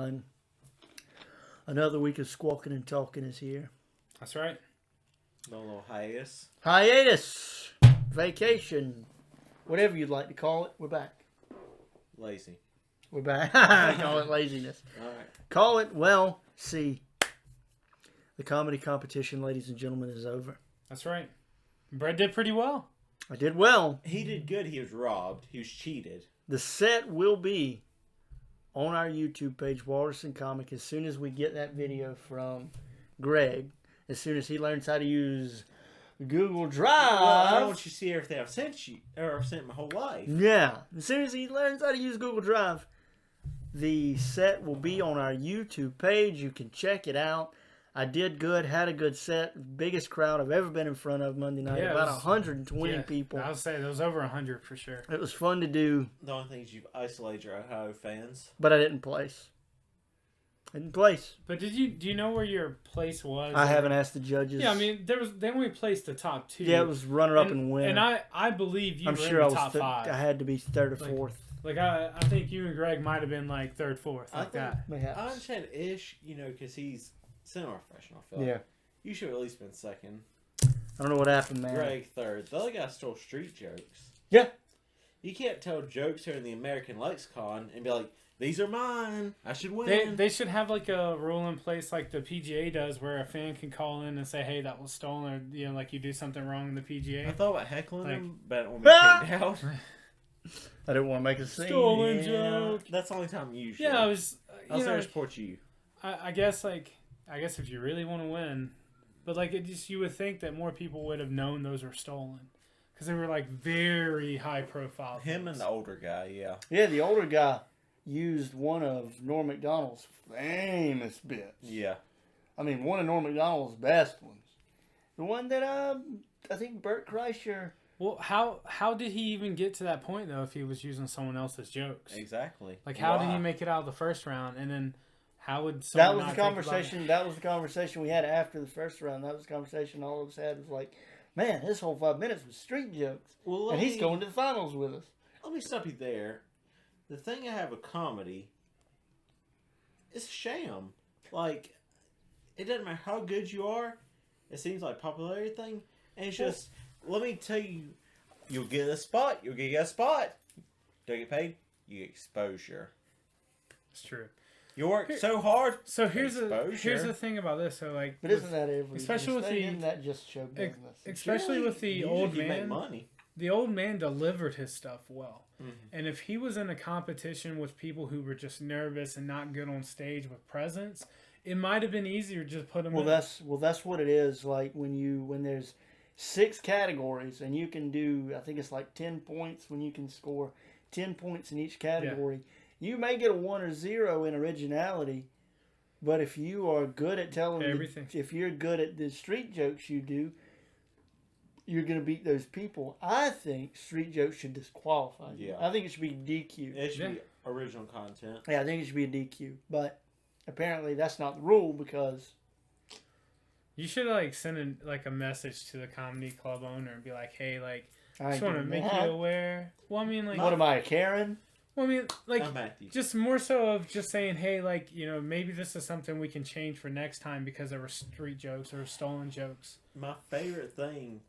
done. Another week of squawking and talking is here. That's right. No little hiatus. Hiatus, vacation, whatever you'd like to call it. We're back. Lazy. We're back. Call it laziness. All right. Call it, well, see. The comedy competition, ladies and gentlemen, is over. That's right. Brett did pretty well. I did well. He did good. He was robbed. He was cheated. The set will be on our YouTube page, Walterson Comic, as soon as we get that video from Greg. As soon as he learns how to use Google Drive. Well, I don't want you to see everything I've sent you, or I've sent my whole life. Yeah. As soon as he learns how to use Google Drive, the set will be on our YouTube page. You can check it out. I did good, had a good set. Biggest crowd I've ever been in front of Monday night. Yeah, about 120 people. I would say there was over 100 for sure. It was fun to do. The only thing is you've isolated your Ohio fans. But I didn't place. But do you know where your place was? I haven't asked the judges. Yeah, I mean they only placed the top 2. Yeah, it was runner up and winner. And I believe you I'm were sure in the top 5. I had to be third or fourth. Like I think you and Greg might have been like third, fourth, like that. I understand Ish, because he's semi-professional. I feel like. You should have at least been second. I don't know what happened, man. Greg third. The other guy stole street jokes. Yeah. You can't tell jokes here in the American lexicon and be like, these are mine. I should win. They should have like a rule in place like the PGA does where a fan can call in and say, hey, that was stolen, or like you do something wrong in the PGA. I thought about heckling him, but I don't want to be kicked out. I didn't want to make a scene. Stolen joke. That's the only time usually. Yeah, I was. I'll say support you. I guess if you really want to win, but you would think that more people would have known those were stolen because they were like very high profile. Him and the older guy, yeah. Yeah, the older guy used one of Norm Macdonald's famous bits. Yeah. I mean, one of Norm Macdonald's best ones. The one that I think Bert Kreischer. Well, how did he even get to that point though? If he was using someone else's jokes, exactly. Like, how did he make it out of the first round, and then how would someone? That was the conversation. That was the conversation we had after the first round. That was the conversation all of us had. Was like, man, his whole 5 minutes was street jokes, and he's going to the finals with us. Let me stop you there. The thing I have with comedy is a sham. Like, it doesn't matter how good you are. It seems like a popularity thing, and it's just. Let me tell you, you'll get a spot. You'll get a spot. Don't get paid. You get exposure. It's true. You work so hard. So here's the thing about this. So like, but isn't that every? Especially with isn't that just show business? Especially with the old man. Make money. The old man delivered his stuff well, mm-hmm. And if he was in a competition with people who were just nervous and not good on stage with presence, it might have been easier to just put him. That's what it is. Like when there's 6 categories, and you can do, I think it's like 10 points when you can score 10 points in each category. Yeah. You may get a 1 or 0 in originality, but if you are good at telling everything, if you're good at the street jokes you do, you're going to beat those people. I think street jokes should disqualify you. Yeah. I think it should be DQ. It should be original content. Yeah, I think it should be a DQ, but apparently that's not the rule because. You should send a message to the comedy club owner and be like, "Hey, I just want to make you aware." Well, I mean, what am I, a Karen? Well, I mean, just more so of just saying, "Hey, maybe this is something we can change for next time because there were street jokes or stolen jokes." My favorite thing.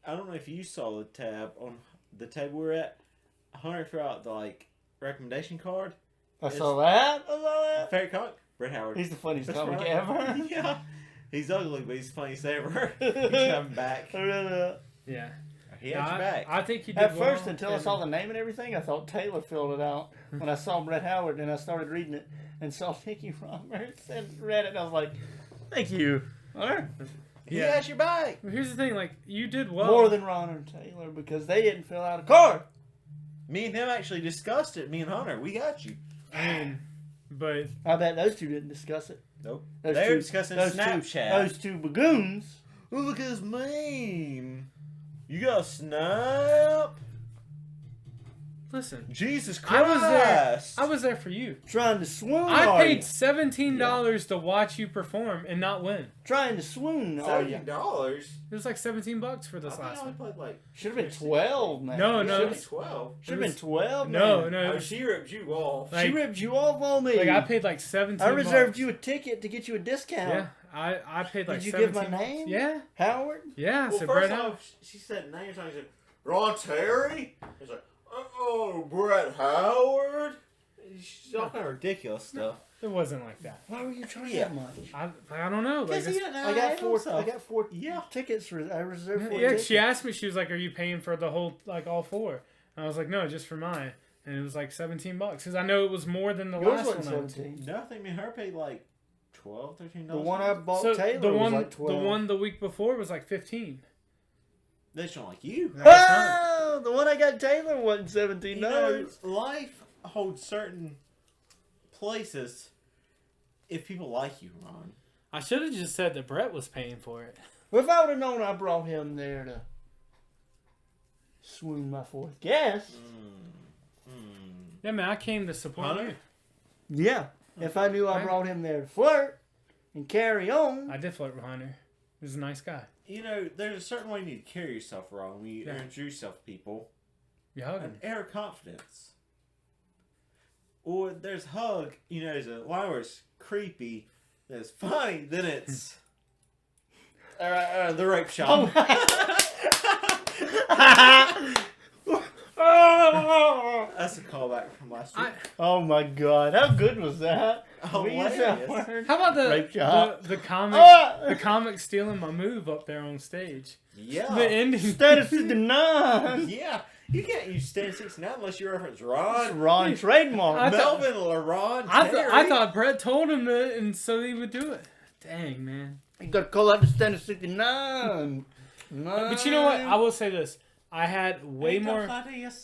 I don't know if you saw the tab on the table we're at. Hunter threw out the recommendation card. I saw that. Favorite comic. Brett Howard. He's the funniest comic ever. Yeah. He's ugly, but he's the funniest ever. He's coming back. Yeah. He had your back. I think he did At first, until I saw the name and everything, I thought Taylor filled it out. When I saw Brett Howard, and I started reading it, and saw Nicky Roberts and read it, and I was like, thank you. He has your back. Well, here's the thing, you did well. More than Ron and Taylor, because they didn't fill out a card. Me and him actually discussed it. Me and Hunter, we got you. But I bet those two didn't discuss it. Nope. They were discussing Snapchat. Those two bagoons. Oh, look at this meme. You got a snap? Listen, Jesus I was there. Christ! I was there for you. Trying to swoon. I are paid you? $17 to watch you perform and not win. Trying to swoon. Are you? $17. It was like $17 for this last one. Played like Should have been 12, man. No, no. Should be 12. Should have been 12. No, man. no. It Oh, was, she ripped you off. like, She ripped you off on me. like I paid like 17. I reserved bucks. you a ticket to get you a discount. Yeah, I paid like. Did you 17 give my name? Yeah, Howard? yeah. Well, so first Brett Howard. off, she said names. I said, Ron Terry? He's like, oh, Brett Howard? She's all kind of ridiculous stuff. It wasn't like that. Why were you charging Yeah. that much? I don't know. Like, Because he didn't know I how to got handle four. I himself. got four Yeah. tickets. I reserved four yeah, tickets. she asked me. She was like, "Are you paying for the whole, like all four?" And I was like, "No, just for mine." And it was like $17 because I know it was more than the Yours last wasn't one. I went to. 17. No, I think me and her paid like $12, $13. The one I bought So Taylor the one, was like 12. the one the week before was like 15. They just don't like you. No, it's not. Oh, the one I got Taylor wasn't 17. You No. know, life holds certain places if people like you, Ron. I should have just said that Brett was paying for it. Well, if I would have known I brought him there to swoon my fourth guest. Yeah, man, I came to support Hunter? you. Yeah. If I knew I brought him there to flirt and carry on. I did flirt with Hunter. He was a nice guy. You know, there's a certain way you need to carry yourself, Ron, when you introduce yourself to people. You hug An him. air of confidence. Or there's hug, you know, there's a line where it's creepy, then it's funny, then it's the rape shop. That's a callback from last week. Oh my God! How good was that? We used that Hilarious. word. How about Rape shop. the comic Ah! the comic stealing my move up there on stage? Yeah. The ending. Status of the nine. Yeah. You can't use Stand 69 unless you reference Ron. Ron trademark. I thought- Melvin LaRon. I thought Brett told him to, and so he would do it. Dang, man. You gotta call out the standard 69. But you know what? I will say this: I had way more.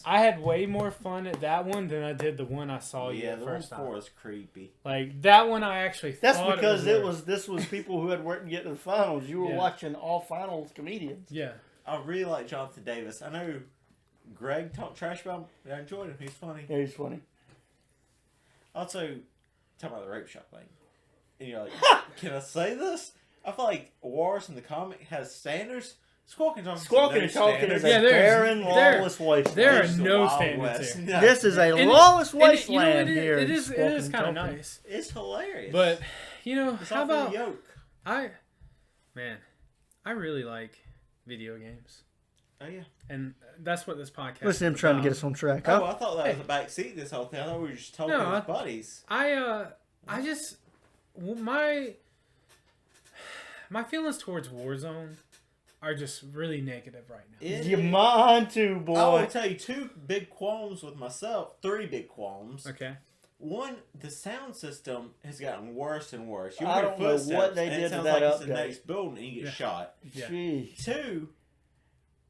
I had way more fun at that one than I did the one I saw you Yeah, the the one first time. before was creepy. Like that one, I actually. That's thought because worse. this was people who had worked to get to the finals. You were Yeah. watching all finals comedians. Yeah. I really like Jonathan Davis. I know Greg talked trash about him, but I enjoyed him. He's funny. Yeah, he's funny. Also, talk about the rape shop thing. And you're like, can I say this? I feel like Wars in the comic has standards. Squawking and Squawking and talking is a Yeah, there's- barren, there- lawless wasteland. there are It's the no Wild standards West. here. No. This is a And- lawless and it- wasteland you know, here. it is Squawking and kind of talking. nice. It's hilarious. But you know, it's how all for about the yoke. I really like video games, Oh, yeah. and that's what this podcast. Listen to him is trying to about. get us on track. Oh, Huh? I thought that was a back seat this whole thing. I thought we were just talking No, as buddies. I just my feelings towards Warzone are just really negative right now. You're mine too, boy. I will tell you two big qualms with myself. Three big qualms. Okay. One, the sound system has gotten worse and worse. You I hear don't know footsteps, what they and did it to sounds that like it's the update. next building and you get Yeah. shot. Yeah. Jeez. Two,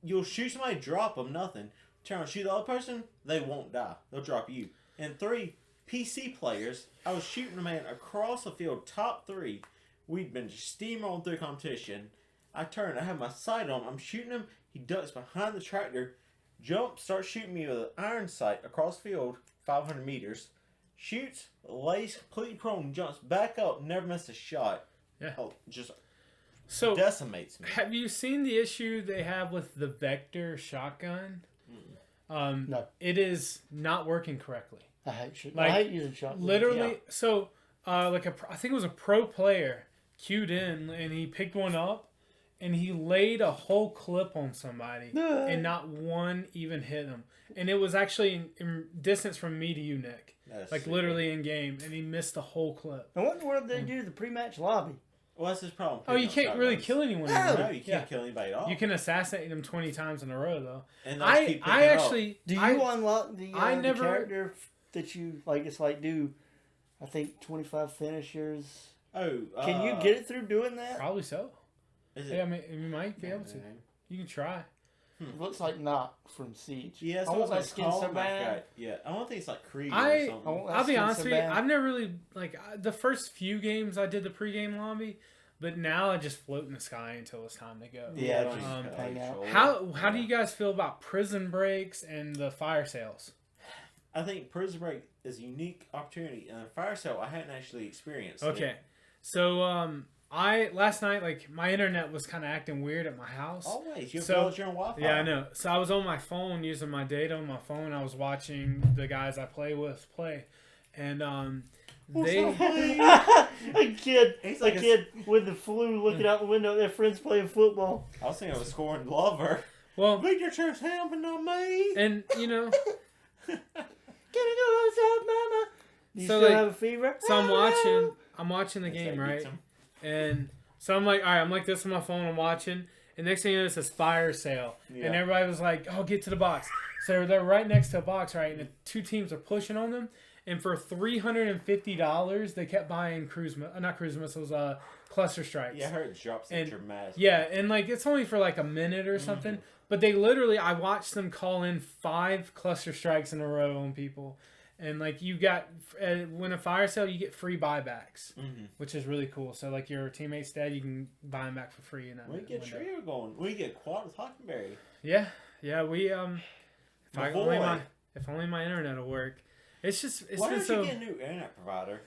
you'll shoot somebody, drop them, nothing. Turn around, shoot the other person, they won't die. They'll drop you. And three, PC players. I was shooting a man across the field, top three. We'd been just steamrolling through competition. I turned, I had my sight on him. I'm shooting him. He ducks behind the tractor, jumps, starts shooting me with an iron sight across the field, 500 meters. Shoots, lays completely prone, jumps back up, never missed a shot. Yeah. Oh, just So decimates me. have you seen the issue they have with the Vector shotgun? No. It is not working correctly. I hate shit. Like, I hate using shotguns. Literally, Yeah. so I think it was a pro player queued in and he picked one up and he laid a whole clip on somebody and not one even hit him. And it was actually in distance from me to you, Nick. That's Like sick. literally in game, and he missed the whole clip. I wonder what they do to the pre-match lobby. Well, that's his problem. Oh, you picking can't up really shotguns. kill anyone. No. anymore. No, you can't Yeah. kill anybody at all. You can assassinate them 20 times in a row, though. And they'll keep picking I up. actually Do you I- unlock the, I the never- character that you like? It's like do, I think 25 finishers. Oh, Can you get it through doing that? probably so. Is Yeah, I mean, you might be able to. You can try. It looks like not from Siege. Yeah, I want that skin so bad. Yeah, I want think it's like Creed or I something. want that I'll be skin honest so with you. bad. I've never really the first few games I did the pregame lobby, but now I just float in the sky until it's time to go. Yeah, just hang out. How do you guys feel about prison breaks and the fire sales? I think Prison Break is a unique opportunity. And Fire Sale, I hadn't actually experienced. Okay, it. so I last night like my internet was kind of acting weird at my house. Always, you have So- to build your own Wi-Fi. Yeah, I know. So I was on my phone using my data on my phone. I was watching the guys I play with play, and they. a kid, He's a like a- kid with the flu looking out the window at their friends playing football. I was thinking of scoring Glover. Well, Victor Church helping on me. and you know, Can I go outside, mama? Do you So, still like, have a fever? so I'm watching the game, right? And so I'm like, all right, I'm like this on my phone, I'm watching. And next thing you know, it says fire sale. Yeah. And everybody was like, oh, get to the box. So they're right next to a box, right? And the two teams are pushing on them. And for $350, they kept buying not cruise missiles, cluster strikes. Yeah, I heard it drops And- dramatic. Yeah, and like it's only for like a minute or something. But they literally, I watched them call in 5 cluster strikes in a row on people. And like you got, when a fire sale, you get free buybacks, which is really cool. So like your teammates dead, you can buy them back for free. In that We get window. trio going. We get quad with Hockenberry. Yeah, we Boy. if only my internet will work. It's Why been don't so you get a new internet provider?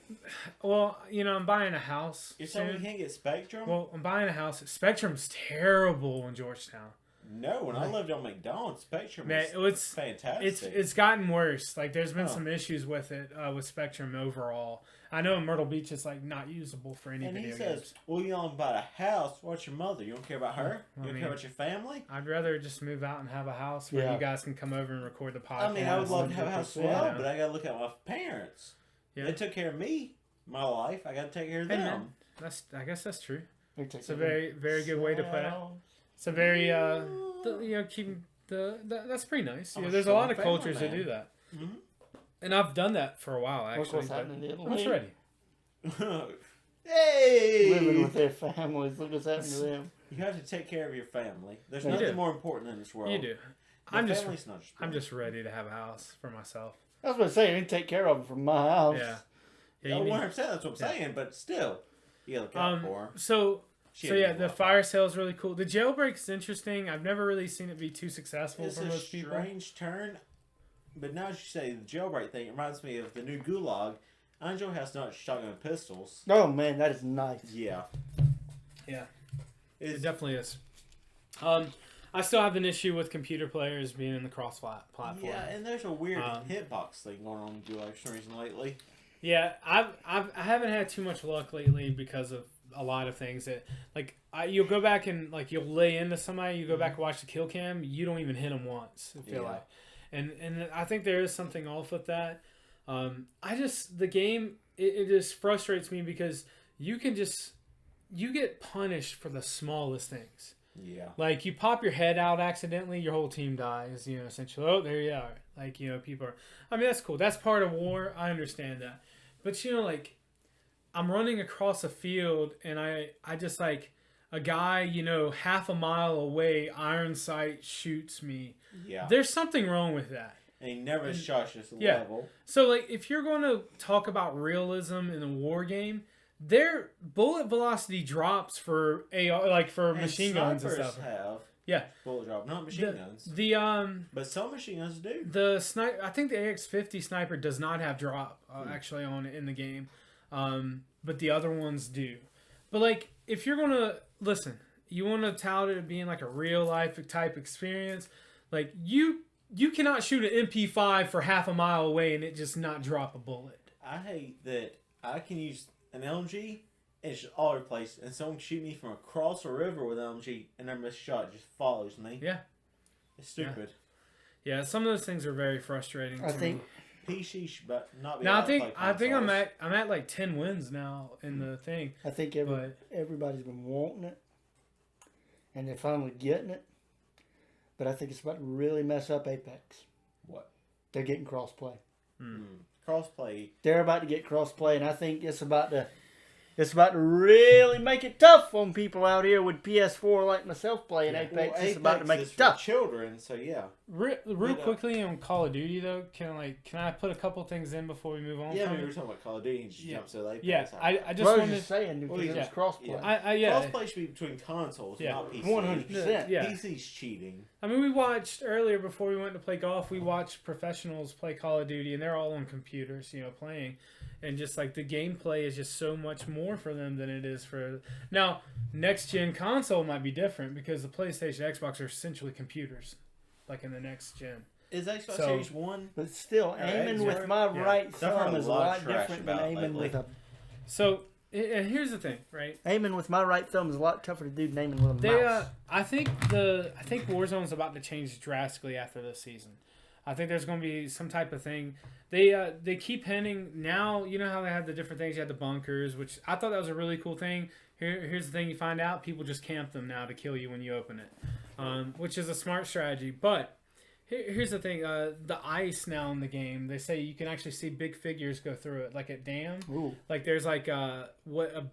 well. You know, I'm buying a house. You're saying we soon. can't get Spectrum? Well, I'm buying a house. Spectrum's terrible in Georgetown. No, when I lived on McDonald's, Spectrum Man, was it's fantastic. it's gotten worse. Like there's been Huh. some issues with it with Spectrum overall. I know Myrtle Beach is like not usable for any and he video says, games. well, you don't buy a house. What's your mother? You don't care about her? I You don't mean- care about your family? I'd rather just move out and have a house where Yeah. you guys can come over and record the podcast. I mean, I would love to have a house as 100%. well, but I got to look at my parents. Yeah. They took care of me, my life. I got to take care of Hey, them. man. I guess that's true. It's It's a very good way to put it. It's a very keeping that's pretty nice. I'm Yeah, a there's a lot of strong family cultures that man. do that, Mhm. and I've done that for a while Look actually. what's but happening to I'm Italy. just ready. Hey! Living with their families. Look what's happening to them. You have to take care of your family. There's You nothing do. more important in this world. You do. My I'm just family's not just I'm just ready to have a house for myself. That's what I'm saying. You can take care of them from my house. Yeah. Yeah, you need- 100%. That's what I'm saying. But still, you gotta look out for her. So She So had yeah, to the go out. fire sale is really cool. The jailbreak's interesting. I've never really seen it be too successful It's for a most people. strange turn. But now as you say the jailbreak thing, it reminds me of the new Gulag. I enjoy how it's not shotgun and pistols. Oh man, that is nice. Yeah. Yeah, it It's definitely is. I still have an issue with computer players being in the cross platform. yeah, and there's a weird Um, hitbox thing going on in Gulag for some reason lately. Yeah, I haven't had too much luck lately because of a lot of things that you'll go back and like you'll lay into somebody, you go back and watch the kill cam, you don't even hit them once. I feel Yeah. like, and I think there is something off with that. The game it just frustrates me because you get punished for the smallest things. Yeah. Like you pop your head out accidentally, your whole team dies. Essentially, oh there you are. Like people are. I mean that's cool. That's part of war. I understand that, but like I'm running across a field and I just like a guy half a mile away, iron sight shoots me. Yeah. There's something wrong with that. And he never shot us Yeah. level. So like if you're going to talk about realism in a war game, their bullet velocity drops for AR, like for And machine guns and snipers stuff. have Yeah. bullet drop, not machine guns. The But some machine guns do. The sniper, I think the AX-50 sniper does not have drop actually on it in the game, but the other ones do. But like, if you're gonna listen, you want to tout it being like a real life type experience. Like you cannot shoot an MP5 for half a mile away and it just not drop a bullet. I hate that I can use an LMG and it's just all over the place, and someone can shoot me from across a river with an LMG and their missed shot just follows me. Yeah. It's stupid. Yeah, some of those things are very frustrating. I to think me. PC should not be. Now allowed to play I think I'm consoles. at like 10 wins now in the thing. But everybody's been wanting it, and they're finally getting it. But I think it's about to really mess up Apex. What? They're getting crossplay. Crossplay. They're about to get crossplay, and I think it's about to. It's about to really make it tough on people out here with PS4 like myself playing Apex. Well, It's about to make is it tough. for children, so yeah. Real quickly on Call of Duty though, can I put a couple things in before we move on? Yeah, from we it? were talking about Call of Duty and just jump to Apex. Yeah, I just Well, I was wanted. just saying because it was crossplay. Yeah. Crossplay should be between consoles, Yeah. not PC. 100%. Yeah. PC's cheating. I mean, we watched earlier before we went to play golf. We watched professionals play Call of Duty, and they're all on computers, playing, and just like the gameplay is just so much more for them than it is for now. Next gen console might be different because the PlayStation, Xbox are essentially computers, like in the next gen. Is Xbox Series 1? But still, aiming with my right thumb is a lot different than aiming with a. So, and here's the thing, right? Aiming with my right thumb is a lot tougher to do than aiming with a mouse. I think Warzone's about to change drastically after this season. I think there's going to be some type of thing. They keep hinting now. You know how they have the different things. You have the bunkers, which I thought that was a really cool thing. Here's the thing: you find out people just camp them now to kill you when you open it, which is a smart strategy. But here's the thing: the ice now in the game, they say you can actually see big figures go through it, like at Dam. Ooh. Like there's like a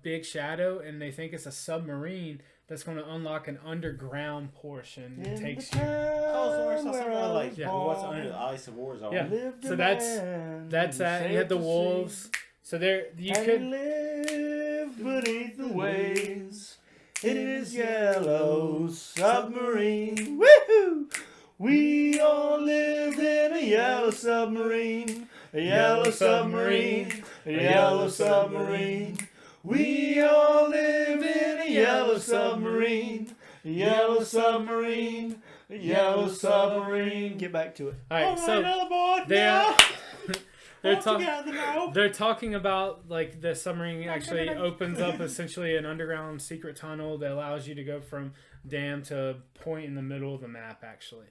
big shadow, and they think it's a submarine that's going to unlock an underground portion. It takes you. Oh, so what's under the ice of Warzone? Yeah. So that's that. You had the wolves. So there you could live beneath the waves. It is yellow submarine. Woohoo! We all lived in a yellow submarine. A yellow submarine. A yellow submarine. We all live in a yellow submarine. A yellow submarine. A yellow submarine. Get back to it. All right, so they're talking about like the submarine actually opens up essentially an underground secret tunnel that allows you to go from Dam to a point in the middle of the map actually.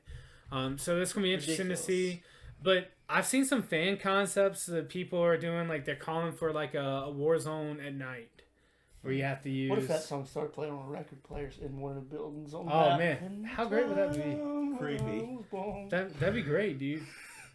So this is gonna be interesting to see. But I've seen some fan concepts that people are doing, like they're calling for like a Warzone at night, where you have to use. What if that song started playing on a record player in one of the buildings on the Oh map? man, how great would that be? Creepy. That'd be great, dude.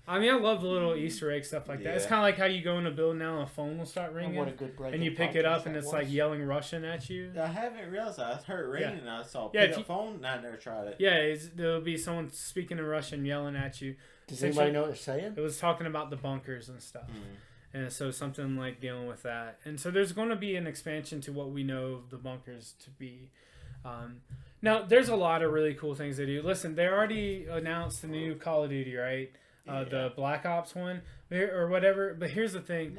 I mean, I love the little Easter egg stuff like that. It's kind of like how you go in a building now and a phone will start ringing, what a good break and you pick it up and it's like yelling Russian at you. I haven't realized that. I heard it ringing and I saw pick up phone and I never tried it. Yeah, there'll be someone speaking in Russian yelling at you. Does anybody know what they're saying? It was talking about the bunkers and stuff. And so something like dealing with that. And so there's going to be an expansion to what we know of the bunkers to be. Now, there's a lot of really cool things they do. Listen, they already announced the new Call of Duty, right? The Black Ops one or whatever. But here's the thing.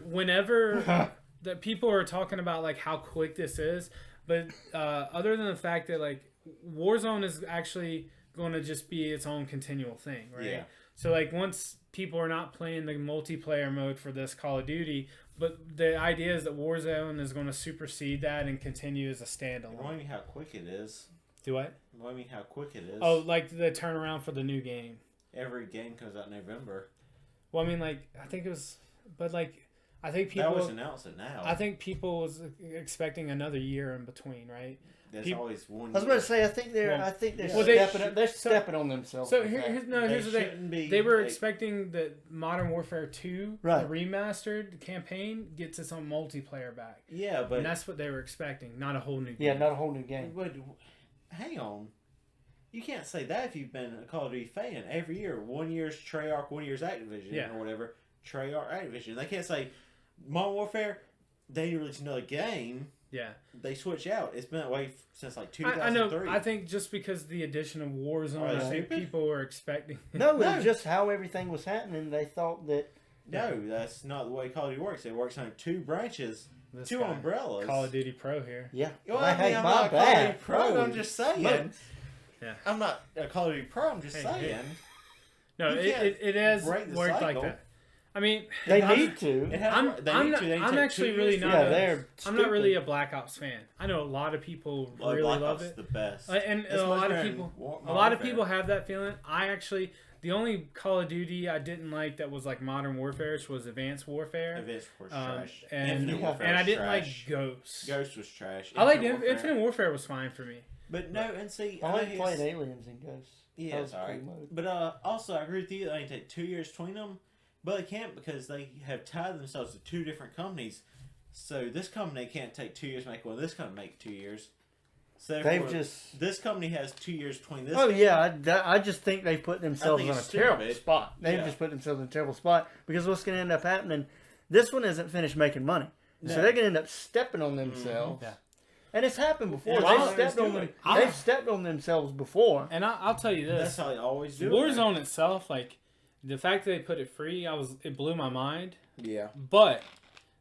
Whenever the people are talking about like how quick this is, but other than the fact that like Warzone is actually going to just be its own continual thing, right? Yeah. So like once people are not playing the multiplayer mode for this Call of Duty, but the idea is that Warzone is going to supersede that and continue as a standalone. Remind me how quick it is. Do what? Remind me how quick it is. Oh, like the turnaround for the new game. Every game comes out in November. Well, I mean, like I think it was, but like I think people. That was announced it now. I think people was expecting another year in between, right? There's always 1 year. I was going to say, I think they're stepping on themselves. So here's the thing. They were expecting that Modern Warfare 2, the remastered campaign, gets its own multiplayer back. Yeah, but and that's what they were expecting, not a whole new game. Yeah, not a whole new game. But hang on. You can't say that if you've been a Call of Duty fan. Every year, 1 year's Treyarch, 1 year's Activision, or whatever. Treyarch, Activision. They can't say Modern Warfare, they release another game. Yeah. They switch out. It's been that way since like 2003. I know. I think just because the addition of Warzone, I think people were expecting. No, it was just how everything was happening. They thought that. No, that's not the way Call of Duty works. It works on two branches, two umbrellas. Call of Duty Pro here. Yeah. Well, I'm not a Call of Duty Pro. I'm just saying. Yeah. I'm not a Call of Duty Pro. I'm just saying. No, it has worked like that. I mean, they need to. I'm actually really not. I'm not really a Black Ops fan. I know a lot of people really love it. The best. And a lot of people have that feeling. The only Call of Duty I didn't like that was like Modern Warfare was Advanced Warfare. Advanced Warfare was trash. And I didn't like Ghost. Ghost was trash. I liked Infinite Warfare was fine for me. But no, and see, I like playing aliens in Ghost. Yeah, it's alright. But also, I agree with you. They take 2 years between them. But they can't because they have tied themselves to two different companies. so this company can't take 2 years to make one. This company make 2 years. So this company has 2 years between this. Oh yeah, I just think they put themselves in a terrible spot. They've just put themselves in a terrible spot because what's going to end up happening? This one isn't finished making money, so they're going to end up stepping on themselves. Yeah. And it's happened before. They've stepped on themselves before. And I'll tell you this: that's how they always do. Warzone itself, like the fact that they put it free, it blew my mind. Yeah. But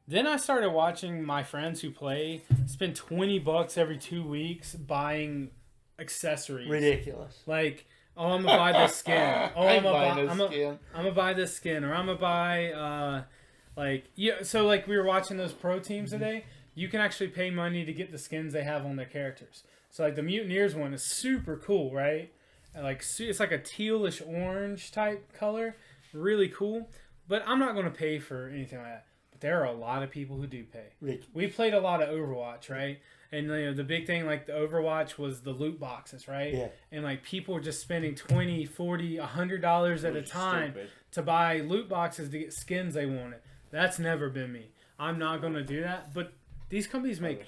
then I started watching my friends who play spend $20 every 2 weeks buying accessories. Ridiculous. Like, oh, I'm gonna buy this skin. Oh, I'm gonna buy this skin, or I'm gonna buy So like we were watching those pro teams today. You can actually pay money to get the skins they have on their characters. So like the Mutineers one is super cool, right? And like it's like a tealish orange type color, really cool. But I'm not gonna pay for anything like that. There are a lot of people who do pay. We played a lot of Overwatch, right? And the big thing, like the Overwatch, was the loot boxes, right? Yeah. And like people were just spending $20, $40, $100 at a time to buy loot boxes to get skins they wanted. That's never been me. I'm not going to do that. But these companies make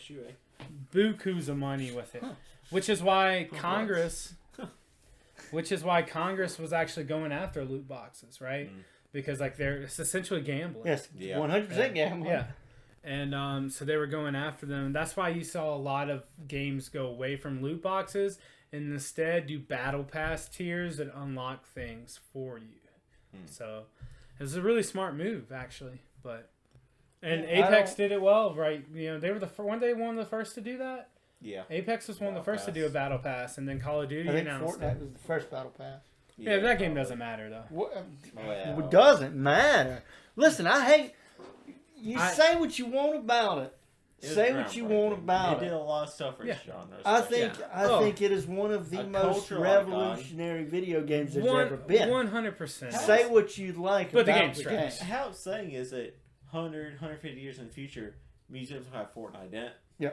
bukus of money with it, which is why Congress was actually going after loot boxes, right? Because like it's essentially gambling. Yes, 100% gambling. Yeah, and so they were going after them. That's why you saw a lot of games go away from loot boxes and instead do battle pass tiers that unlock things for you. So it was a really smart move, actually. Apex did it well, right? You know, they were one of the first to do that. Yeah, Apex was one of the first to do a battle pass, and then Call of Duty announced Fortnite was the first battle pass. Yeah, that game doesn't matter, though. It doesn't matter. Listen, I hate... say what you want about it. Say what you want about it. They did a lot of stuff for each genre. I think it is one of the most revolutionary video games there's ever been. 100%. Say what you like about the game. How it's saying is that 100, 150 years in the future, museums will have Fortnite in it. Yeah.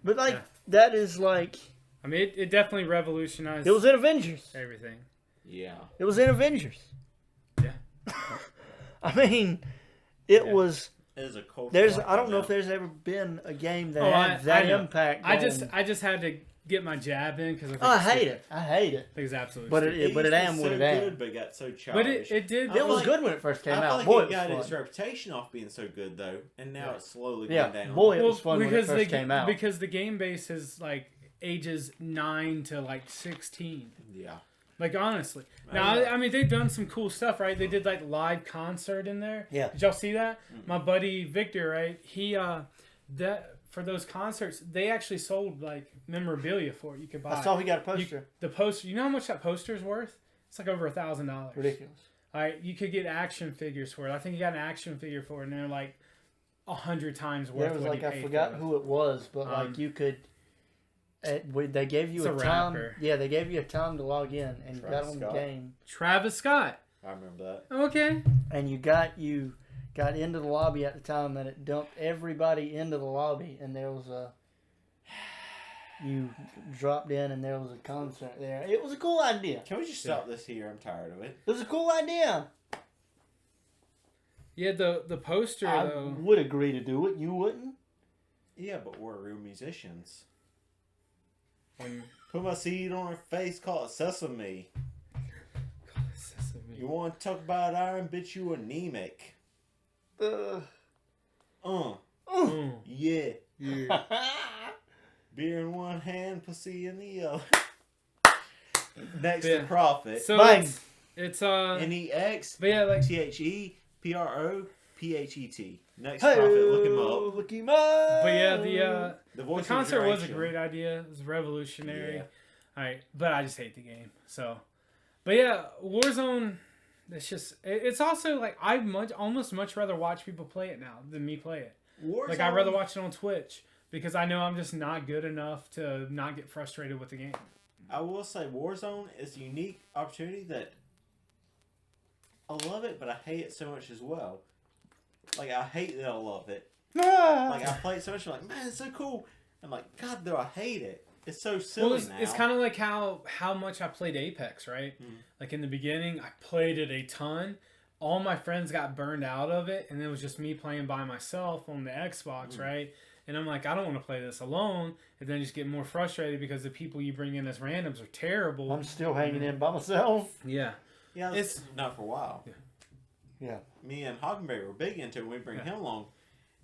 But, that is like... I mean, it definitely revolutionized... It was in Avengers. Everything. Yeah. It was in Avengers. Yeah. I mean, it was... It is a culture. I don't know if there's ever been a game that had that impact. I just had to get my jab in because I hate it. I hate it. It's absolutely. But it am what it am. But it got so childish. But it did. It was good when it first came out. Boy, it got its reputation off being so good though, and now it's slowly going down. Boy, it was fun when it first came out. Because the game base is like ages 9 to like 16. Yeah. Like, honestly. Now, I mean, they've done some cool stuff, right? They did, like, live concert in there. Yeah. Did y'all see that? Mm-hmm. My buddy Victor, right? He, for those concerts, they actually sold, like, memorabilia for it. You could buy. I saw he got a poster. The poster, you know how much that poster is worth? It's like over $1,000. Ridiculous. All right, you could get action figures for it. I think you got an action figure for it, and they're, like, 100 times worth. There was, like, I forgot who it was, but, like, you could... they gave you a time. Rapper. Yeah, they gave you a time to log in, and you got on the game. Travis Scott. I remember that. Okay. And you got into the lobby at the time, and it dumped everybody into the lobby, and there was you dropped in, and there was a concert there. It was a cool idea. Can we just stop this here? I'm tired of it. It was a cool idea. Yeah, the poster. I though. would agree to do it. You wouldn't. Yeah, but we're real musicians. Put my seed on her face, call it sesame. You want to talk about iron, bitch, you anemic. Yeah. Beer in one hand, pussy in the other. Next to profit. So it's NEX. But yeah, like TheProphet. Next profit, look him up. Look him up. But yeah, the concert was a great idea. It was revolutionary. Yeah. All right, but I just hate the game. So, but yeah, Warzone. It's also like I almost much rather watch people play it now than me play it. Warzone, like I'd rather watch it on Twitch because I know I'm just not good enough to not get frustrated with the game. I will say Warzone is a unique opportunity that I love it, but I hate it so much as well. Like, I hate that I love it. Like, I play it so much, I'm like, man, it's so cool. I'm like, God, though, I hate it. It's so silly now. It's kind of like how much I played Apex, right? Mm. Like, in the beginning, I played it a ton, all my friends got burned out of it, and it was just me playing by myself on the Xbox, right? And I'm like, I don't want to play this alone, and then just get more frustrated because the people you bring in as randoms are terrible. I'm still hanging in by myself. Yeah. Yeah, it's not for a while. Yeah. Me and Hockenberry were big into it. We bring him along,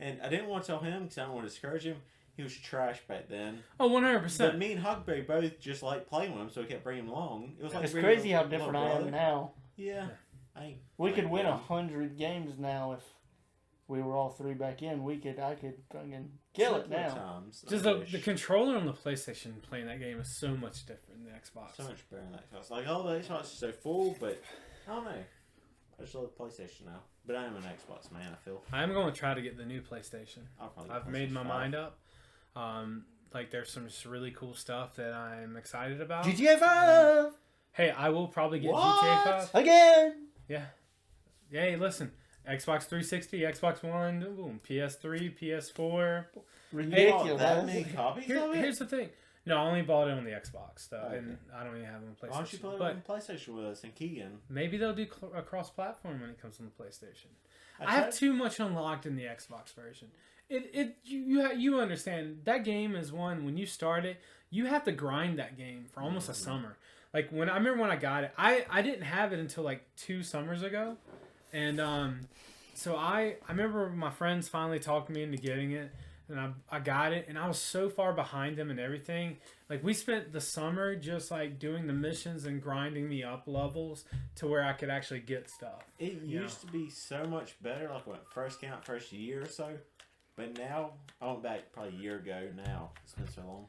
and I didn't want to tell him because I didn't want to discourage him. He was trash back then. Oh, 100%. But me and Hockenberry both just liked playing with him, so we kept bringing him along. It was like It's crazy how different I am now. Yeah. We could win 100 games now if we were all three back in. I could fucking kill it now. Times, just the controller on the PlayStation playing that game is so much different than the Xbox. So much better than the Xbox. Like, all the Xbox is so full, but I don't know. I just love the PlayStation now. But I am an Xbox man, I feel. I'm going to try to get the new PlayStation. I've made my mind up. Like, there's some just really cool stuff that I'm excited about. GTA 5! Hey, I will probably get GTA 5. Again! Yeah. Hey, listen. Xbox 360, Xbox One, boom, PS3, PS4. Ridiculous. That many copies of it? Here's the thing. No, I only bought it on the Xbox, though, Okay. and I don't even have it on PlayStation. Why don't you play it on PlayStation with us and Keegan? Maybe they'll do a cross-platform when it comes on the PlayStation. I have too much unlocked in the Xbox version. You understand that game is one when you start it, you have to grind that game for almost a summer. Like I remember when I got it, I didn't have it until like 2 summers ago, and so I remember my friends finally talked me into getting it, and I got it, and I was so far behind them and everything. Like we spent the summer just like doing the missions and grinding me up levels to where I could actually get stuff. It used to be so much better, like when it first came out, first year or so. But now, I went back probably a year ago now. It's been so long.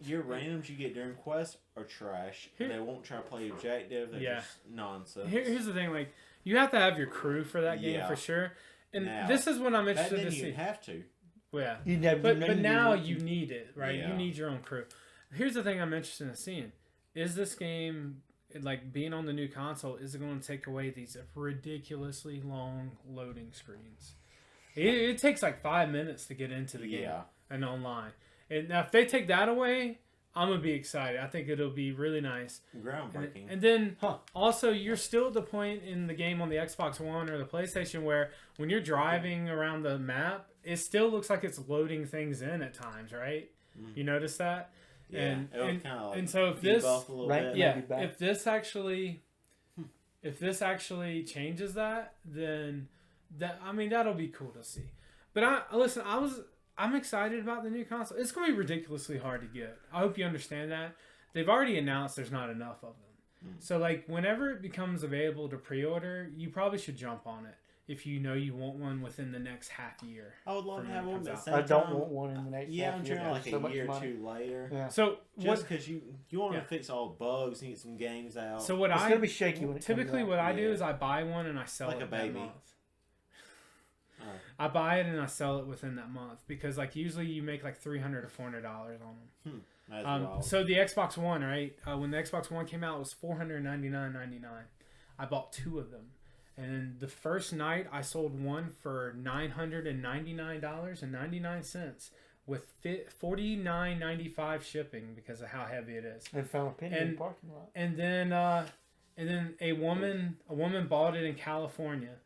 Your randoms you get during quests are trash. They won't try to play objective. They're just nonsense. Here's the thing, like, you have to have your crew for that game for sure. And now, this is what I'm interested to see. You have to. Well, yeah. But now you need it, right? Yeah. You need your own crew. Here's the thing I'm interested in seeing. Is this game, like, being on the new console, is it going to take away these ridiculously long loading screens? It takes like 5 minutes to get into the game and online. And now if they take that away, I'm going to be excited. I think it'll be really nice. Groundbreaking. And then also, you're still at the point in the game on the Xbox One or the PlayStation where when you're driving around the map, it still looks like it's loading things in at times, right? You notice that? Yeah. And so if this, if this actually changes that, then that'll be cool to see. But I'm excited about the new console. It's going to be ridiculously hard to get. I hope you understand that. They've already announced there's not enough of them. So like whenever it becomes available to pre-order, you probably should jump on it if you know you want one within the next half year. I would love to have one, but I don't want one in the next half year. I'm trying like a year or two later. Yeah. So just because you want to fix all the bugs and get some games out. So it's gonna be shaky when it typically comes what I do is I buy one and I sell like it a baby. that month. I buy it and I sell it within that month because like usually you make like $300 to $400 on them. So the Xbox One, right? When the Xbox One came out, it was $499.99. I bought 2 of them, and the first night I sold one for $999.99 with $49.95 shipping because of how heavy it is. They found a penny in the parking lot. And then a woman bought it in California.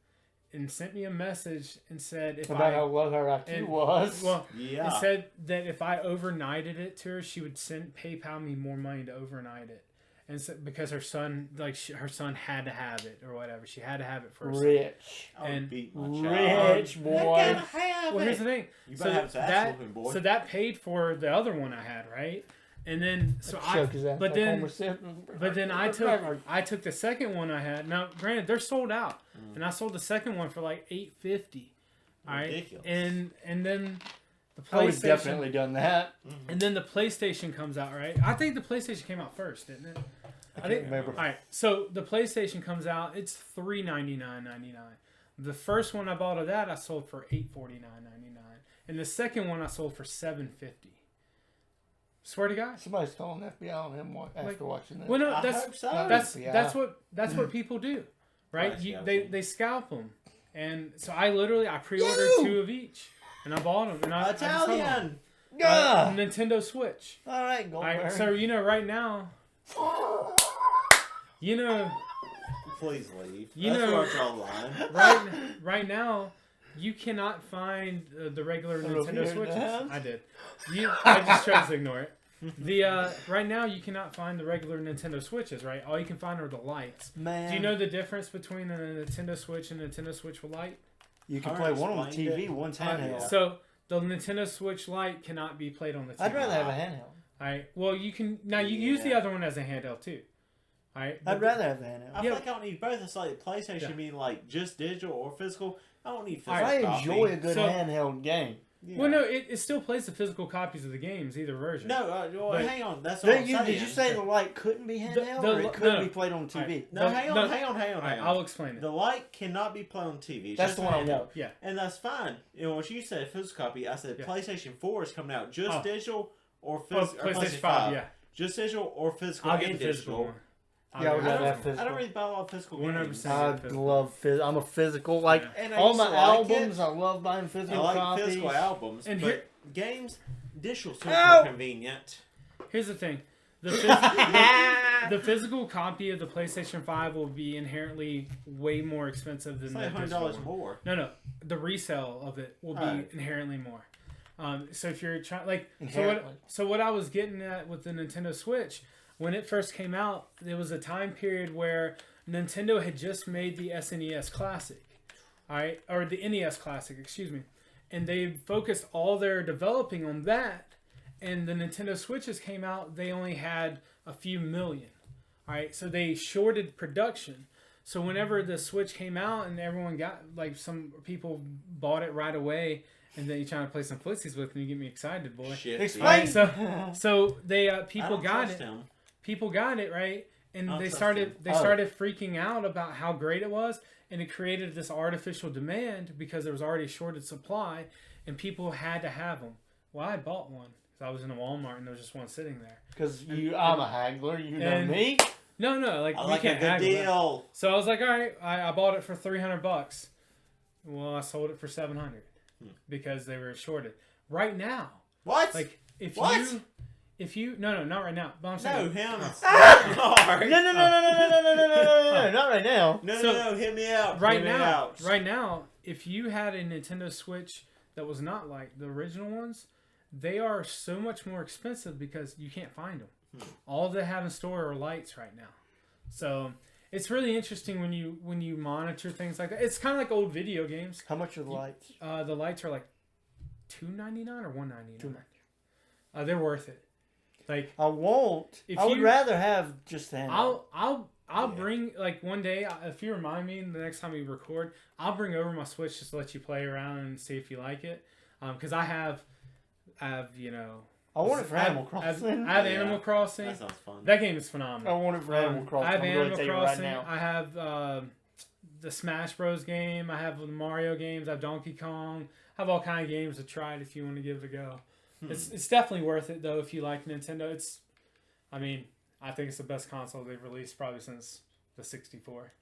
And sent me a message and said about how low her IQ was. Well, it said that if I overnighted it to her, she would PayPal me more money to overnight it, and so, because her son, her son had to have it or whatever. She had to have it first. Rich boy. Well, here's the thing. So that paid for the other one I had, right? And then I took the second one I had. Now, granted, they're sold out, and I sold the second one for like $850. All right, ridiculous. And then the PlayStation. I would definitely done that. And then the PlayStation comes out, right? I think the PlayStation came out first, didn't it? I can't remember. All right, so the PlayStation comes out. It's $399.99. The first one I bought of that I sold for $849.99, and the second one I sold for $750. Swear to God. Somebody's calling FBI on him after watching that. Well, no, that's what people do, right? They scalp them, and so I pre-ordered 2 of each, and I bought them. And Italian. Nintendo Switch. All right, Goldberg. So right now, Please leave. You That's know- where I draw the line. Right now, you cannot find the regular I don't know if you Nintendo heard Switches. that. I did. I just tried to ignore it. The right now you cannot find the regular Nintendo Switches. Right, all you can find are the lights. Man, Do you know the difference between a Nintendo Switch and a Nintendo Switch with light? you can I play one on the explained TV, it. one's handheld. So the Nintendo Switch Lite cannot be played on the TV. I'd rather have a handheld. All right. Well, you can now. You use the other one as a handheld too. All right. I'd rather have a handheld. I feel like I don't need both. It's like PlayStation being like just digital or physical. I don't need physical. I copy. enjoy a good So- handheld game. Yeah. Well, no, it still plays the physical copies of the games, either version. No, well, But- hang on. That's what I'm saying. Did you say the light couldn't be handheld, or it could be played on TV? Alright. No, The- hang on. All right, I'll explain it. The light cannot be played on TV. It's That's just the one I handheld. want. Yeah. And that's fine. You know, what you said, physical copy. I said Yeah. PlayStation 4 is coming out just Oh. digital or Oh, physical. PlayStation 5, yeah. Just digital or physical I'll and get the physical digital. one. Yeah, I would I rather have don't, physical. I don't really buy a lot of physical 100%. games. I physical. love I'm a physical. Like Yeah. And I all used my to like albums, it. I love buying I physical like copies. physical albums, And but here- games, digital so Ow! more convenient. Here's the thing. The physical copy of the PlayStation 5 will be inherently way more expensive than It's the like digital $100 one. more. No. The resale of it will be Oh. inherently more. So if you're trying, Inherently. so what I was getting at with the Nintendo Switch, when it first came out, there was a time period where Nintendo had just made the SNES Classic, all right, or the NES Classic, excuse me, and they focused all their developing on that. And the Nintendo Switches came out, they only had a few million, all right, so they shorted production. So whenever the Switch came out and everyone got, like, some people bought it right away, and then you're trying to play some footsies with me, you get me excited, boy. Shit. Explain. Right, so they I people don't got trust it. him. People got it right, and I don't they trust started him. they started freaking out about how great it was, and it created this artificial demand because there was already a shorted supply, and people had to have them. Well, I bought one because I was in a Walmart and there was just one sitting there. Because I'm a haggler, you know and- me. No, like I you like a can't good haggle that. deal. So I was like, all right, I bought it for $300. Well, I sold it for $700 because they were shorted. Right now, What? like if What? you no, not right now. But I'm no, saying, him. No, Sorry. no, not right now. No, hit me out. right hit me now, out. right now, if you had a Nintendo Switch that was not like the original ones, they are so much more expensive because you can't find them. All they have in store are lights right now. So it's really interesting when you monitor things like that. It's kind of like old video games. How much are the lights? The lights are like $2.99 or $1.99. They're worth it. Like I won't. If I would you- rather have just the handheld. I'll bring, like, one day, if you remind me the next time we record, I'll bring over my Switch just to let you play around and see if you like it. Because I have you know, I want it for I have- Animal Crossing. I have Yeah. Animal Crossing. That sounds fun. That game is I phenomenal. want it for Animal Crossing. I have I'm going to Animal tell you Crossing. right now. I have the Smash Bros game. I have the Mario games. I have Donkey Kong. I have all kind of games to try it if you want to give it a go. It's definitely worth it though if you like Nintendo. I think it's the best console they've released probably since the 64.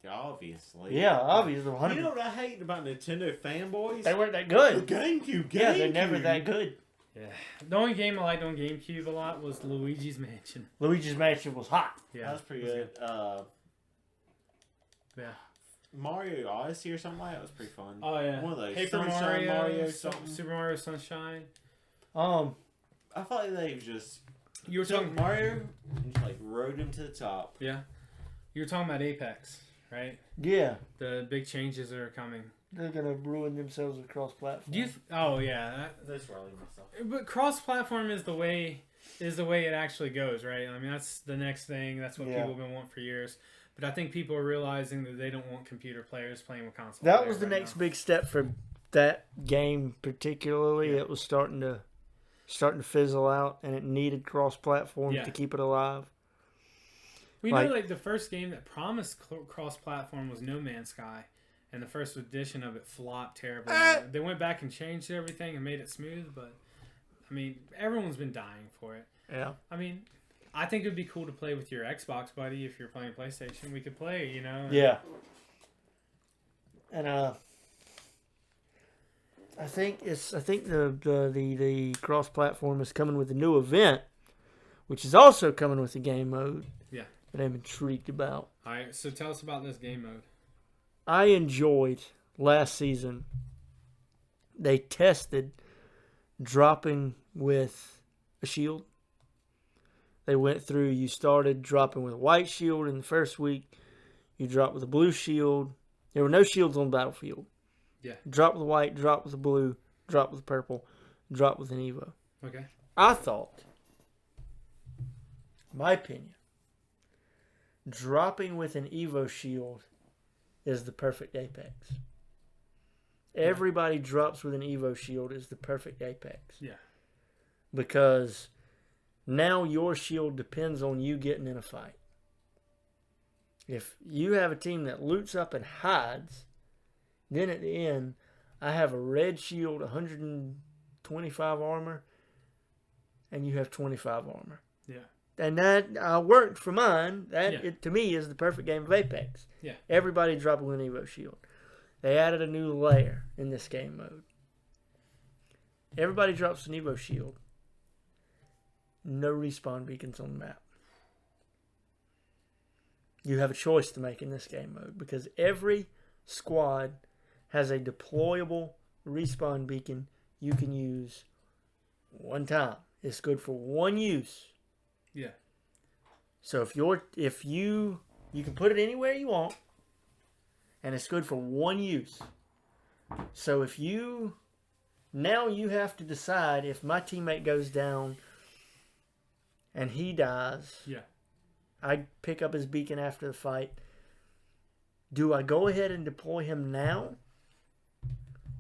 Obviously. Yeah, obviously. You 100. know what I hate about Nintendo fanboys? They weren't that The good. GameCube. Yeah, they're never that good. Yeah. The only game I liked on GameCube a lot was Luigi's Mansion. Luigi's Mansion was hot. Yeah. That was pretty it good. Yeah. Mario Odyssey or something like that was pretty fun. Oh yeah. One of those. Paper Sunshine Mario Su- something. Super Mario Sunshine. I felt like they just You were took talking. Mario and just like rode him to the top. Yeah. You were talking about Apex, right? Yeah. The big changes that are coming. They're going to ruin themselves across platforms. Do you? Oh yeah. That's where I leave myself. But cross-platform is the way it actually goes, right? I mean, that's the next thing. That's what Yeah. people have been wanting for years. But I think people are realizing that they don't want computer players playing with console. That players was the right next now. big step for that game particularly. Yeah. It was starting to fizzle out, and it needed cross-platform Yeah. to keep it alive. We like- know, like, the first game that promised cross-platform was No Man's Sky, and the first edition of it flopped terribly. They went back and changed everything and made it smooth, but I mean, everyone's been dying for it. Yeah. I mean, I think it would be cool to play with your Xbox buddy if you're playing PlayStation. We could play, you know. Yeah. And I think the cross platform is coming with a new event, which is also coming with the game mode. Yeah. that I'm intrigued about. All right, so tell us about this game mode. I enjoyed last season. They tested dropping with a shield. They went through, you started dropping with a white shield in the first week. You dropped with a blue shield. There were no shields on the battlefield. Yeah. Drop with a white, drop with a blue, drop with a purple, drop with an Evo. Okay. I thought, my opinion, dropping with an Evo shield is the perfect Apex. Everybody drops with an Evo shield is the perfect Apex. Yeah. Because now your shield depends on you getting in a fight. If you have a team that loots up and hides, then at the end, I have a red shield, 125 armor, and you have 25 armor. Yeah. And that worked for mine. That, Yeah. to me, is the perfect game of Apex. Yeah. Everybody dropping with an Evo shield. They added a new layer in this game mode. Everybody drops an Evo shield. No respawn beacons on the map. You have a choice to make in this game mode because every squad has a deployable respawn beacon you can use one time. It's good for one use. Yeah. So if you can put it anywhere you want, and it's good for one use. So now you have to decide if my teammate goes down and he dies. Yeah. I pick up his beacon after the fight. Do I go ahead and deploy him now?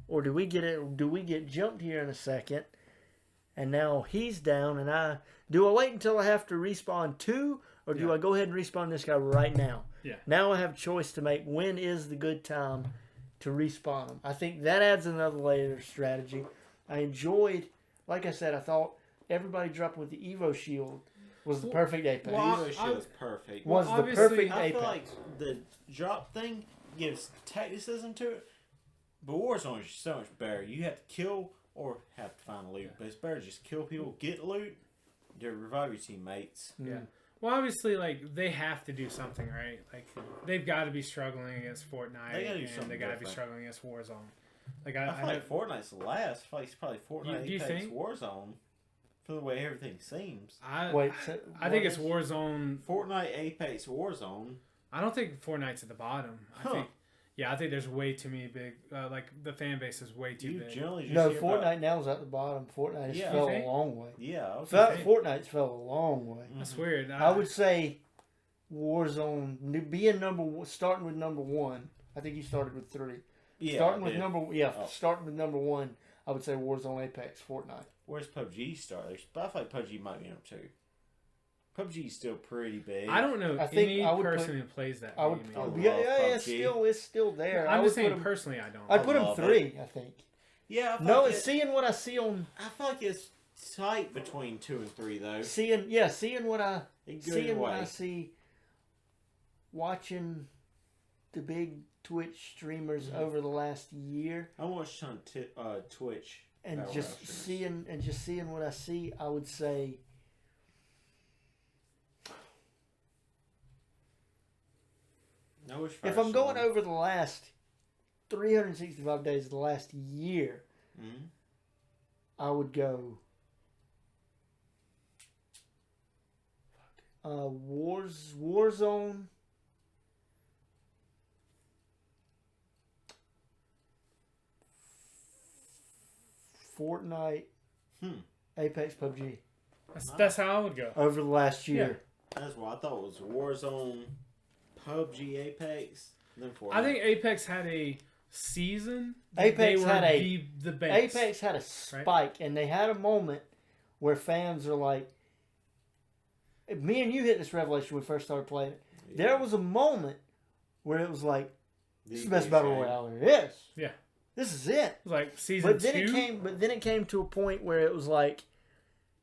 Or do we get jumped here in a second and now he's down and do I wait until I have to respawn two, or do I go ahead and respawn this guy right now? Yeah. Now I have a choice to make. When is the good time to respawn him? I think that adds another layer of strategy. I enjoyed, like I said, I thought everybody dropping with the Evo shield was the perfect Apex. Evo shield is perfect. Was the obviously, perfect I Apex. feel like the drop thing gives tacticism to it, but Warzone is so much better. You have to kill or have to find loot, but it's better to just kill people, get loot, to revive your teammates. Yeah. Well, obviously, like, they have to do something, right? Like, they've got to be struggling against Fortnite, They gotta do and something they got to be different. struggling against Warzone. Like, I feel like Fortnite's the last. I feel like it's probably Fortnite, Do you Apex, think? Warzone, for the way everything seems. I think it's Warzone. Fortnite, Apex, Warzone. I don't think Fortnite's at the bottom. I think there's way too many big. Like, the fan base is way too big. Generally just No, hear Fortnite about, now's at the bottom. Fortnite has Yeah. fell You a think? long way. yeah. Fortnite's fell a long way. That's weird. I would say Warzone being starting with number one. I think you started with 3. Yeah, starting I with did. starting with number 1. I would say Warzone, Apex, Fortnite. Where's PUBG start? But I feel like PUBG might be number 2. PUBG's still pretty big. I don't know I think any I would person who plays that I would. game. I love It's still there. I'm I just would saying put 'em- personally, I don't. I'd put him love 3. I think. Yeah, I feel No, like it's seeing what I see on. I feel like it's tight between 2 and 3 though. Seeing what I In good seeing what way. I see. Watching the big Twitch streamers over the last year, I watched on Twitch and Battle just Royale streams. seeing what I see, I would say. I wish If I'm going Firestorm- over the last 365 days of the last year, Mhm. I would go Warzone, Fortnite, Apex, PUBG That's how I would go. over the last year. That's what I thought was Warzone, PUBG, Apex, then Fortnite. I think Apex had a season. that Apex they were had a- the base. Apex had a spike, and they had a moment where fans are like, me and you hit this revelation when we first started playing it. Yeah. There was a moment where it was like, this is the best big battle game. royale there is. Yeah. This is it. It was like season 2. But then it came to a point where it was like,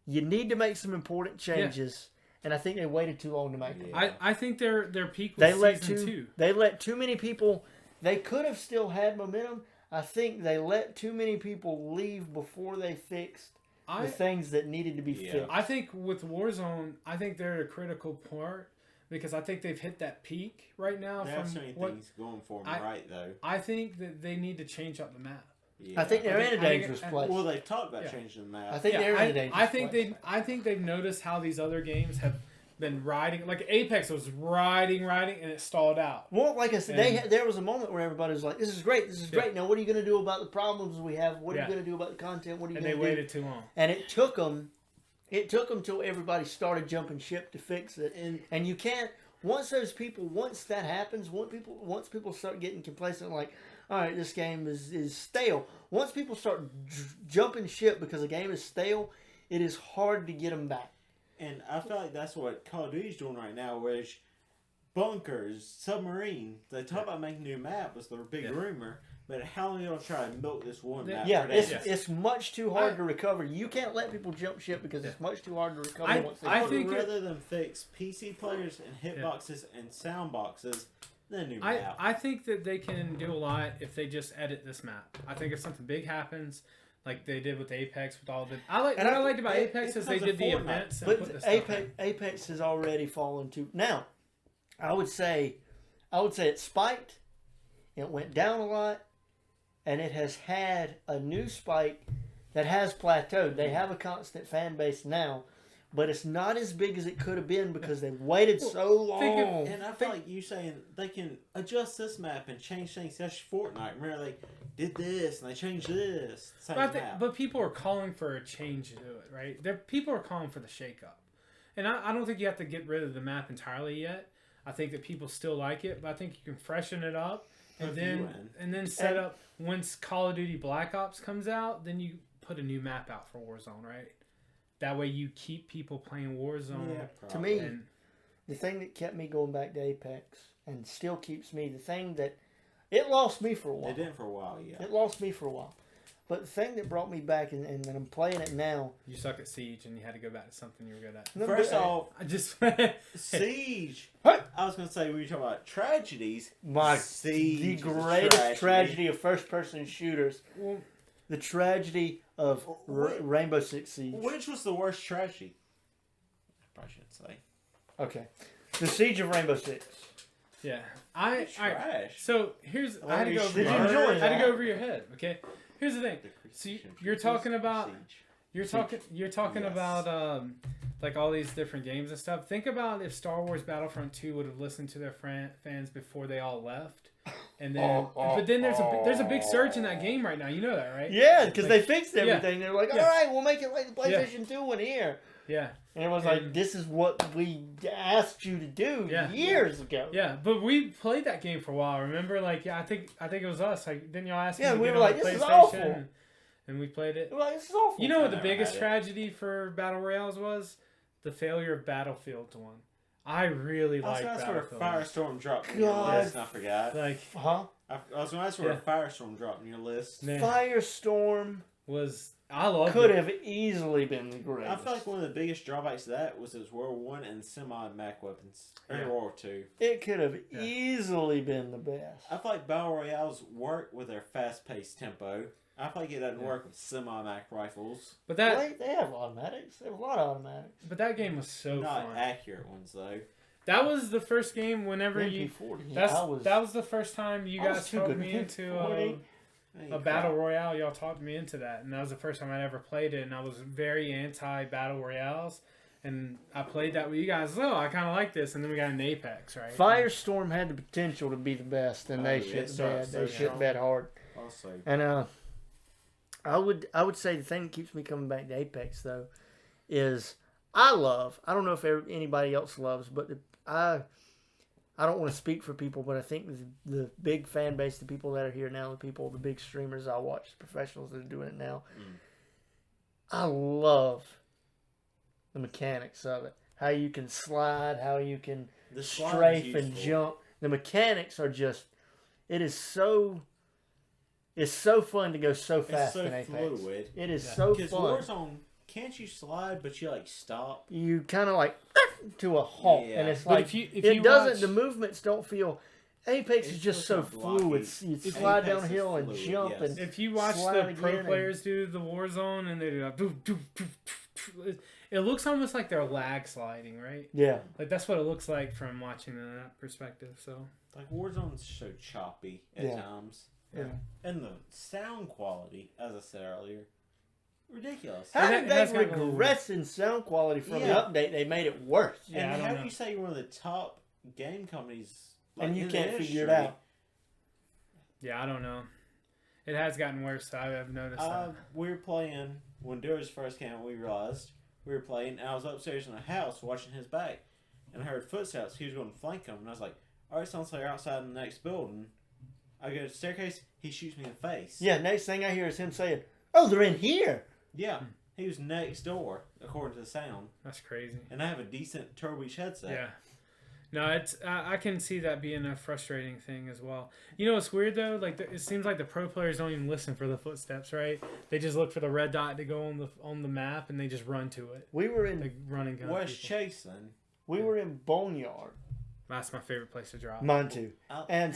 you need to make some important changes, and I think they waited too long to make them. Yeah. I think their peak was They let season 2. They let too many people. They could have still had momentum. I think they let too many people leave before they fixed the things that needed to be fixed. I think with Warzone, I think they're a critical part because I think they've hit that peak right now. They have so many things going for them right, though. I think that they need to change up the map. Yeah. I think they're in a dangerous place. Well, they've talked about changing the map. I think they're in a dangerous place. I think they've noticed how these other games have been riding. Like Apex was riding, and it stalled out. Well, like I said, there was a moment where everybody was like, "This is great, this is great." Now, what are you going to do about the problems we have? What are you going to do about the content? What are you going to do? And they waited too long. And it took them till everybody started jumping ship to fix it. And you can't. Once that happens, once people start getting complacent, like, all right, this game is stale. Once people start jumping ship because a game is stale, it is hard to get them back. And I feel like that's what Call of Duty's doing right now, where it's bunkers, submarine. They talk about making a new map was their big rumor, but how long are they going to try to milk this one map? Yeah, it's much too hard to recover. You can't let people jump ship because it's much too hard to recover once they I think rather than fix PC players and hitboxes and sound boxes, then new map. I think that they can do a lot if they just edit this map. I think if something big happens, like they did with Apex, with all the what I liked about Apex is they did the events. And put Apex has already fallen to now. I would say it spiked. It went down a lot, and it has had a new spike that has plateaued. They have a constant fan base now, but it's not as big as it could have been because they waited so long. And I feel like you saying they can adjust this map and change things. That's Fortnite. Remember, they did this and they changed this. But people are calling for a change to it, right? People are calling for the shake-up. And I don't think you have to get rid of the map entirely yet. I think that people still like it, but I think you can freshen it up and then set up once Call of Duty Black Ops comes out, then you put a new map out for Warzone, right? That way you keep people playing Warzone. Yeah, to me, the thing that kept me going back to Apex and still keeps me, the thing that it lost me for a while. It did for a while, yeah. It lost me for a while. But the thing that brought me back, and I'm playing it now. You suck at Siege, and you had to go back to something you were good at. First off, I just Siege. What? I was going to say, when you talk about tragedies, the greatest tragedy of first-person shooters. Well, the tragedy of Rainbow Six Siege. Which was the worst tragedy? I probably shouldn't say. Okay, the Siege of Rainbow Six. Yeah, So here's I had to go over your head. Okay. Here's the thing. So you're talking about like all these different games and stuff. Think about if Star Wars Battlefront 2 would have listened to their fans before they all left, and then but then there's a big surge in that game right now. You know that, right? Yeah, because they fixed everything. They're like, all right, we'll make it like the PlayStation 2 one here. Yeah. And it was like, this is what we asked you to do years ago. Yeah, but we played that game for a while. Remember, like, I think it was us. Like, didn't y'all ask me to we get were like, this is awful. And we played it. We were like, this is awful. You know what the biggest tragedy for Battle Royales was? The failure of Battlefield 1. I really liked Battlefield. That's where Firestorm dropped in your list, and I forgot. I was going to ask where Firestorm dropped in your list. Man. Firestorm was... I loved could it. have easily been the greatest. I feel like one of the biggest drawbacks to that was it was World War I and semi-Mac weapons. Or World War II. It could have easily been the best. I feel like Battle Royales work with their fast-paced tempo. I feel like it doesn't work with semi-Mac rifles. But they have automatics. They have a lot of automatics. But that game was so Not fun. accurate ones, though. That was the first game whenever MP40. That was the first time you guys talked me into a Battle Royale. Y'all talked me into that. And that was the first time I ever played it. And I was very anti-Battle Royales. And I played that with you guys. Oh, I kind of like this. And then we got an Apex, right? Firestorm had the potential to be the best. And they shit bad. They shit bad hard. Also. And I would say the thing that keeps me coming back to Apex, though, is I don't know if anybody else loves, but I don't want to speak for people, but I think the big fan base, the people that are here now, the big streamers I watch, the professionals that are doing it now, I love the mechanics of it. How you can slide, how you can strafe and jump. The mechanics are just, it's so fun to go so fast in Apex. Fluid. It is so fun. Because Warzone, can't you slide, but you like stop? You kind of like to a halt, and it's like the movements don't feel. Apex is just so fluid. You slide downhill and jump, and if you watch the pro players do the Warzone and they do that, It looks almost like they're lag sliding, right? Yeah. Like that's what it looks like from watching that perspective. So Like Warzone's so choppy at times. Yeah. And the sound quality, as I said earlier, ridiculous. How It did they has gotten a little regress in sound quality from the Yeah. update? They made it worse. Yeah, I and don't how know. do you say you're one of the top game companies like, And you in the can't figure it industry? out. yeah, I don't know. It has gotten worse. I've noticed that. We were playing when Darius first came out. We realized we were playing, and I was upstairs in the house watching his back, and I heard footsteps. He was going to flank him, and I was like, "All right, sounds like they're outside in the next building." I go to the staircase. He shoots me in the face. Yeah, next thing I hear is him saying, "Oh, they're in here." Yeah, he was next door according to the sound, That's crazy. and I have a decent Turbo Beach headset. Yeah. No, it's I can see that being a frustrating thing as well. You know what's weird though? Like it seems like the pro players don't even listen for the footsteps, right? They just look for the red dot to go on the map and they just run to it. We were in Like running gun. West people. chasing. we were in Boneyard. That's my favorite place to drop. Mine too. And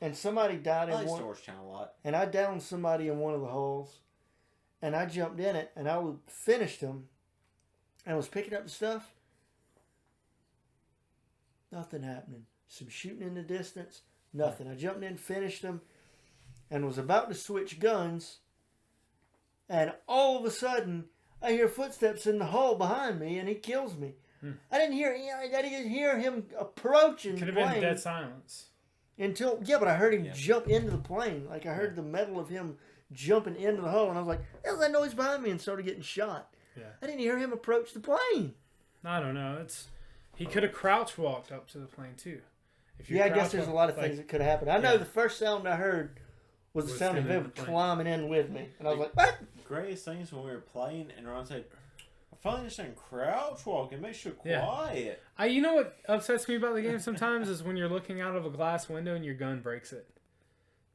and somebody died I in like one. Storage Channel a lot. And I downed somebody in one of the holes, and I jumped in it, and I finished him, and was picking up the stuff. Nothing happening. Some shooting in the distance. Nothing. I jumped in, finished him, and was about to switch guns, and all of a sudden, I hear footsteps in the hole behind me, and he kills me. I didn't hear him approaching. Could have the been plane dead silence. but I heard him jump into the plane. Like I heard the metal of him jumping into the hole, and I was like, "How's that noise behind me?" and started getting shot. Yeah. I didn't hear him approach the plane. I don't know. He could have crouch walked up to the plane too. If you Yeah, I guess crouch there's a walk- lot of like, things that could have happened. I know Yeah. the first sound I heard was the Was sound of him in him the plane. climbing in with me, and I was like, "What?" Greatest things when we were playing, and Ron said, "I finally understand crouch walking. Makes you Yeah. quiet." You know what upsets me about the game sometimes is when you're looking out of a glass window and your gun breaks it.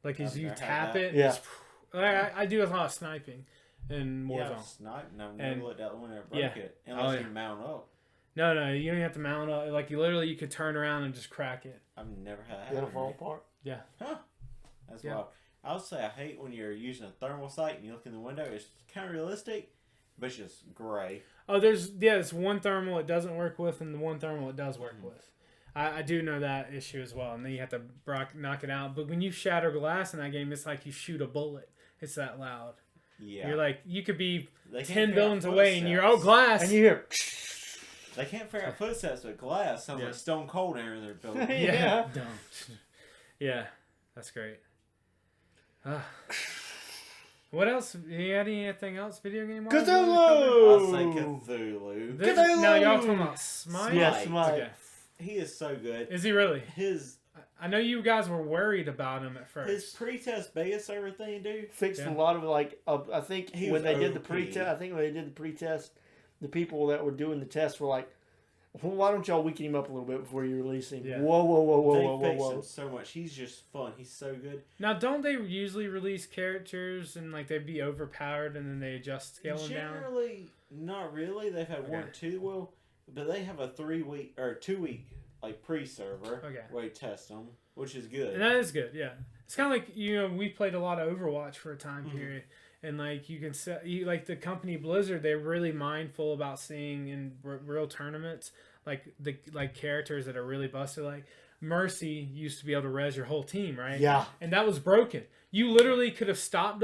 Like as I've you never had tap that. it. Yeah. I do a lot of sniping in Yeah, Warzone. snipe. No, And- never looked out the window and broke yeah. it unless yeah. you mount up. No, you don't have to mount up. Like you could turn around and just crack it. I've never had that. It'll happen to fall me. apart. Yeah. Huh? That's Yeah. wild. I would say I hate when you're using a thermal sight and you look in the window. It's kind of realistic, but it's just gray. Oh, there's one thermal it doesn't work with, and the one thermal it does work with. I do know that issue as well, and then you have to knock it out. But when you shatter glass in that game, it's like you shoot a bullet. It's that loud. Yeah. You're like you could be They can't 10 figure out buildings away, and you're footsteps. glass. And you hear, They can't figure out footsteps with glass. Sounds Yeah. like Stone Cold in their building. Yeah. Dumb. Yeah, that's great. What else? You had anything else video game wise? I'll say Cthulhu. Now y'all talking about Smite? Yes, Smite. Okay. He is so good. Is he really? His I know you guys were worried about him at first. his pre-test beta server thing, dude. fixed Yeah. a lot of I think He when was they did the OP. pre-test, the people that were doing the test were like, well, "Why don't y'all weaken him up a little bit before you release him?" Yeah. Whoa, They fixed him so much. He's just fun. He's so good. Now, don't they usually release characters and like they'd be overpowered and then they adjust scale them down? Generally, not really. They've had one or two will, but they have a 3-week or 2-week like pre-server Okay. where you test them, which is good. And that is good, yeah. It's kind of like, we played a lot of Overwatch for a time Mm-hmm. period. And like you can set, like the company Blizzard, they're really mindful about seeing in real tournaments like characters that are really busted. Like Mercy used to be able to res your whole team, right? Yeah. And that was broken. You literally could have stopped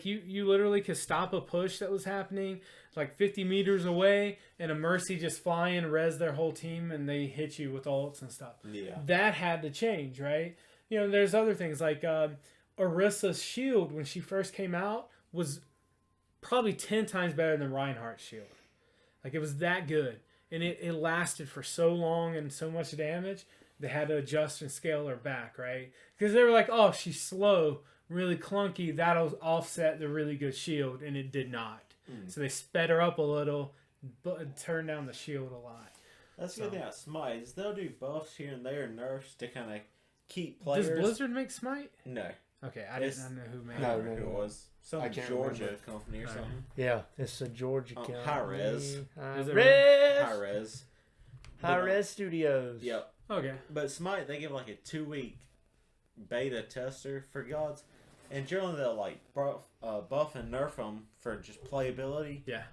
you literally could stop a push that was happening like 50 meters away, and a Mercy just fly in, res their whole team, and they hit you with ults and stuff. Yeah. That had to change, right? There's other things like Orissa's shield when she first came out was probably 10 times better than Reinhardt's shield. Like it was that good, and it lasted for so long and so much damage. They had to adjust and scale her back, right? Because they were like, "Oh, she's slow, really clunky. That'll offset the really good shield," and it did not. So they sped her up a little, but turned down the shield a lot. That's the good thing about Smite is they'll do buffs here and there, nerfs to kind of keep players. Does Blizzard make Smite? No. Okay, I It's- didn't know who made I it. No, don't remember who it was. Some I can't Georgia remember. company or something. Yeah, it's a Georgia Oh, company. Hi-Rez. Is it Hi-Rez. High res. Hi-Rez Studios. Yep. Okay. But Smite, they give like a 2-week beta tester for gods. And generally they'll like buff and nerf them for just playability. Yeah.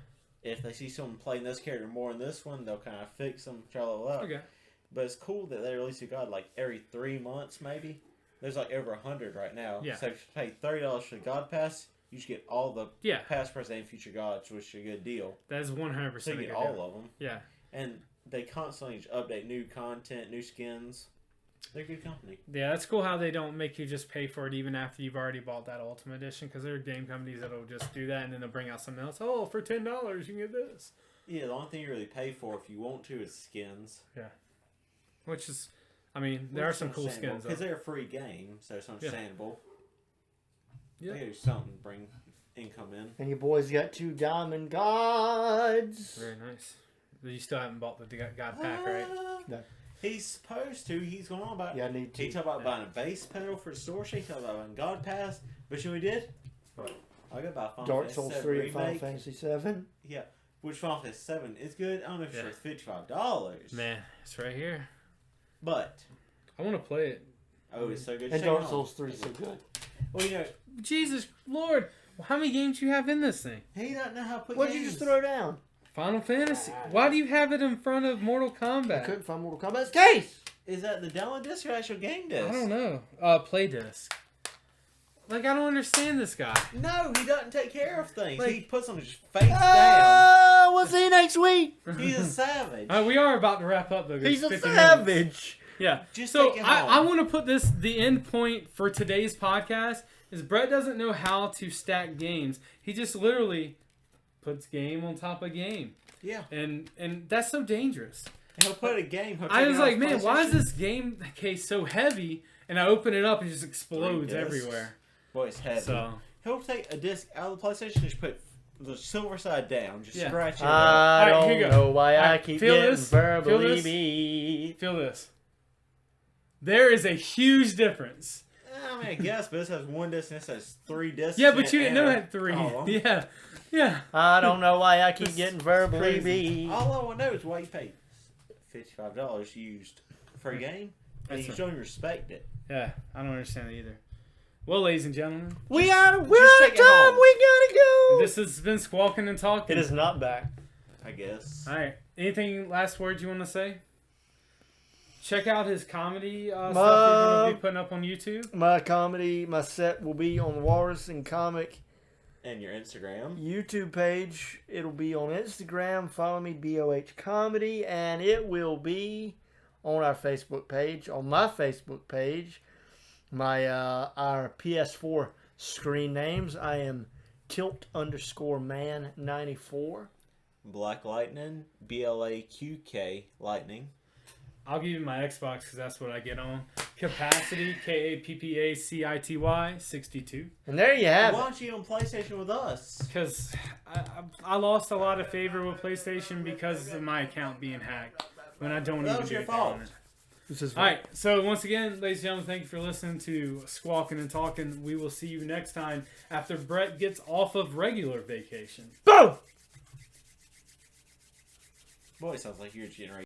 if they see someone playing this character more in this one, they'll kind of fix them, try to level up. Okay. But it's cool that they release a god like every 3 months, maybe. There's like over 100 right now. Yeah. So if you pay $30 for the God Pass, you should get all the past, present, and future gods, which is a good deal. That is 100% So you get all of them. Yeah. And they constantly update new content, new skins. They're a good company. Yeah, that's cool how they don't make you just pay for it even after you've already bought that Ultimate Edition, because there are game companies that'll just do that and then they'll bring out something else. Oh, for $10 you can get this. Yeah, the only thing you really pay for if you want to is skins. Yeah. Which is, I mean, there are some cool skins. Because they're a free game, so it's understandable. Yeah. They do something to bring income in. And your boy's got 2 diamond gods. Very nice. You still haven't bought the God Pack, right? No. He's supposed to. He's going on about. Yeah, I need to. He talked about buying a base pedal for the store. He talked about buying God Pass. But you know what he did? What? I got about Final Dark Fantasy Souls 7 3 and Final remake. Fantasy 7. Yeah, which Final Fantasy 7 is good. I don't know if it's worth $55. Man, it's right here. But I want to play it. oh, it's so good. And Dark Souls 3 is so good. Well, you know, Jesus Lord, how many games do you have in this thing? he doesn't know how to put. What'd you just throw down? Final Fantasy. Why do you have it in front of Mortal I Kombat? couldn't find Mortal Kombat's case. Is that the download disc or actual game disc? I don't know. Play disc. Like, I don't understand this guy. No, he doesn't take care of things. Like- He puts them just face down. We'll see you next week. He's a savage. We are about to wrap up, though. He's a 50 savage. minutes. Yeah. Just So take it I home. want to put this, the end point for today's podcast is Brett doesn't know how to stack games. He just literally puts game on top of game. Yeah. And that's so dangerous. He'll put a game. I was like, man, why is this game case so heavy? And I open it up and it just explodes discs. everywhere. Boy, it's heavy. So He'll take a disc out of the PlayStation and just put the silver side down. Just scratch it. I Alright, here you don't go. know why I Alright, keep feel getting this, feel verbally this. beat. feel this. There is a huge difference. I mean, I guess, but this has one disc and this has 3 discs. Yeah, but you didn't know it had 3. Oh. Yeah. Yeah. I don't know why I keep This getting verbally crazy. beat. All I want to know is why you paid $55 used for a game, and you don't even respect it. Yeah, I don't understand it either. Well, ladies and gentlemen, We're out of take it time. home. We gotta go. this has been Squawking and Talking. It is not back. I guess. All right. Anything last words you want to say? Check out his comedy stuff he's going to be putting up on YouTube. My comedy, my set will be on the Walrus and Comic And your Instagram. YouTube page. It'll be on Instagram. Follow me, BOH Comedy, and it will be on our Facebook page. On my Facebook page, my our PS4 screen names. I am Tilt_Man94. Black Lightning. BLAQK Lightning. I'll give you my Xbox because that's what I get on. Capacity, KAPPACITY 62. And there you have Why it. don't you on PlayStation with us? Because I lost a lot of favor with PlayStation because of my account being hacked. When I don't That even was do your anything fault. on it. This is All right. So once again, ladies and gentlemen, thank you for listening to Squawking and Talking. We will see you next time after Brett gets off of regular vacation. boom. Boy, sounds like you're getting ready.